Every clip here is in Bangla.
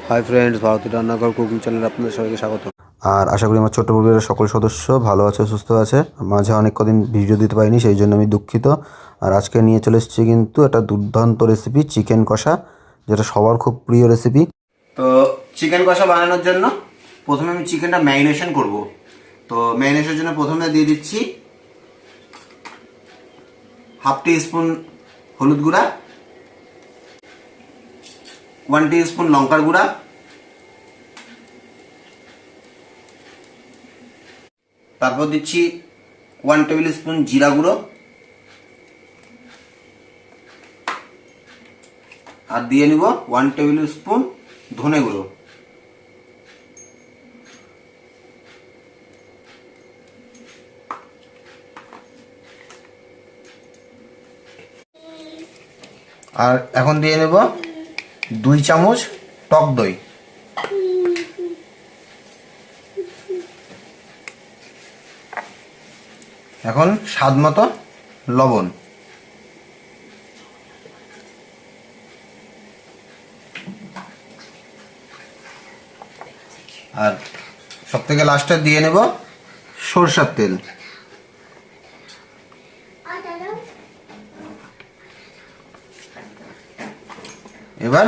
হাই ফ্রেন্ডস, ভারতীয় রান্নাঘর কুকিং চ্যানেলে আপনাদের সবাইকে স্বাগত। আর আশা করি আমার ছোট্ট পরিবারের সকল সদস্য ভালো আছে, সুস্থ আছে। মাঝে অনেক কদিন ভিডিও দিতে পারিনি, সেই জন্য আমি দুঃখিত। আর আজকে নিয়ে চলে এসেছি কিন্তু একটা দুর্দান্ত রেসিপি, চিকেন কষা, যেটা সবার খুব প্রিয় রেসিপি। তো চিকেন কষা বানানোর জন্য প্রথমে আমি চিকেনটা ম্যারিনেশন করব। তো ম্যারিনেশনের জন্য প্রথমে দিয়ে দিচ্ছি হাফ টি স্পুন হলুদ গুঁড়া, 1 টিস্পুন লঙ্কার গুঁড়া, তারপর দিচ্ছি 1 টেবিল স্পুন জিরা গুঁড়ো, আর দিয়ে নিব 1 টেবিল স্পুন ধনে গুঁড়ো। আর এখন দিয়ে নেব 2 চামচ টক দই। এখন স্বাদ মতো লবণ। আর সব থেকে লাস্টে দিয়ে নেব সরষের তেল। এবার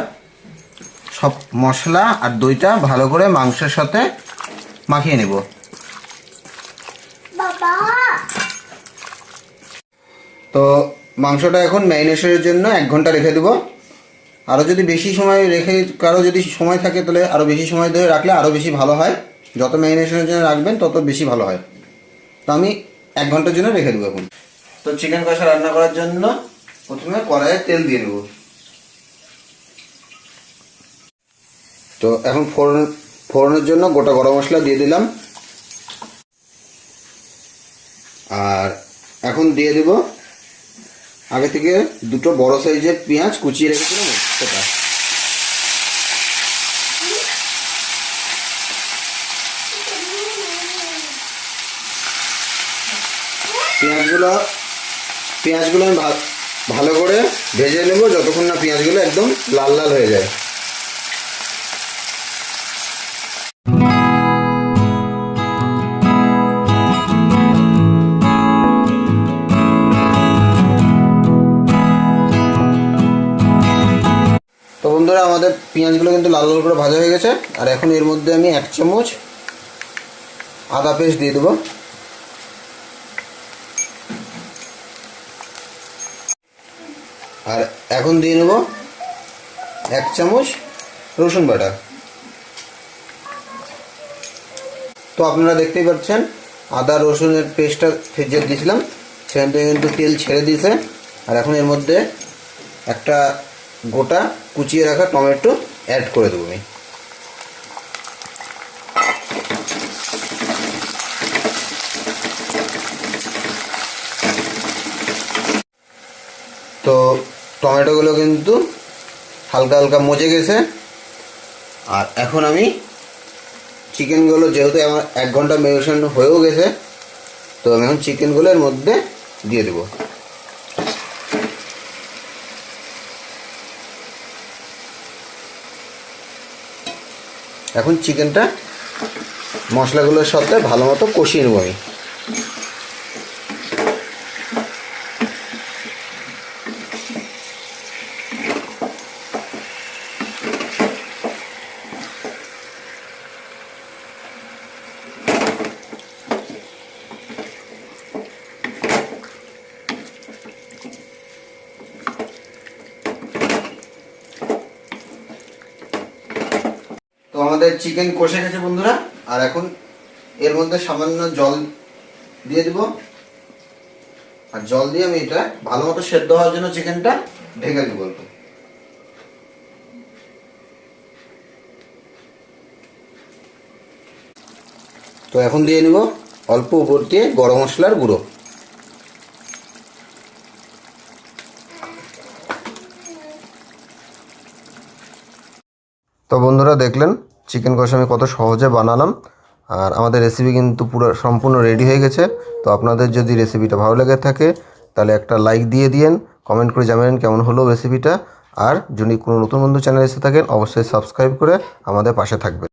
সব মশলা আর দইটা ভালো করে মাংসের সাথে মাখিয়ে নেব। তো মাংসটা এখন ম্যারিনেশনের জন্য 1 ঘন্টা রেখে দেবো। আরও যদি বেশি সময় রেখে, কারো যদি সময় থাকে তাহলে আরও বেশি সময় ধরে রাখলে আরও বেশি ভালো হয়। যত ম্যারিনেশনের জন্য রাখবেন তত বেশি ভালো হয়। তো আমি 1 ঘন্টার জন্য রেখে দেবো এখন। তো চিকেন কষা রান্না করার জন্য প্রথমে কড়াইয়ে তেল দিয়ে নেব। তো এখন ফোড়নের জন্য গোটা গরম মশলা দিয়ে দিলাম। আর এখন দিয়ে দেব আগে থেকে 2টো বড় সাইজের পেঁয়াজ কুচিয়ে রেখেছিলাম সেটা। পেঁয়াজগুলো আমি ভালো করে ভেজে নেব যতক্ষণ না পেঁয়াজগুলো একদম লাল লাল হয়ে যায়। তো বন্ধুরা, আমাদের পেঁয়াজগুলো কিন্তু লাল লাল করে ভাজা হয়ে গেছে। আর এখন এর মধ্যে আমি 1 চামচ আদা পেস্ট দিয়ে দেবো। আর এখন দিয়ে নেব 1 চামচ রসুন বাটা। তো আপনারা দেখতেই পাচ্ছেন আদা রসুনের পেস্টটা যে দিয়েছিলাম সেখান থেকে কিন্তু তেল ছেড়ে দিয়েছে। আর এখন এর মধ্যে একটা গোটা কুচিয়ে রাখা টমেটো অ্যাড করে দেবো আমি। তো টমেটোগুলো কিন্তু হালকা হালকা মজে গেছে। আর এখন আমি চিকেনগুলো, যেহেতু আমার 1 ঘন্টা ম্যারিনেশন হয়েও গেছে, তো আমি এখন চিকেনগুলো এর মধ্যে দিয়ে দেবো। এখন চিকেনটা মশলাগুলোর সাথে ভালো মতো কষিয়ে নেব আমি। তো আমাদের চিকেন কষে গেছে বন্ধুরা। আর এখন এর মধ্যে সামান্য জল দিয়ে দেব। আর জল দিয়ে আমি এটা ভালো মতো সেদ্ধ হওয়ার জন্য চিকেনটা ঢেকে দেবো। তো এখন দিয়ে নেব অল্প উপর দিয়ে গরম মশলার গুঁড়ো। তো বন্ধুরা, দেখলেন চিকেন কষা আমি কত সহজে বানালাম। আর আমাদের রেসিপি কিন্তু পুরো সম্পূর্ণ রেডি হয়ে গেছে। তো আপনাদের যদি রেসিপিটা ভালো লেগে থাকে তাহলে একটা লাইক দিয়ে দিন, কমেন্ট করে জানাবেন কেমন হলো রেসিপিটা। আর যদি কোনো নতুন বন্ধু চ্যানেল এসে থাকেন অবশ্যই সাবস্ক্রাইব করে আমাদের পাশে থাকবেন।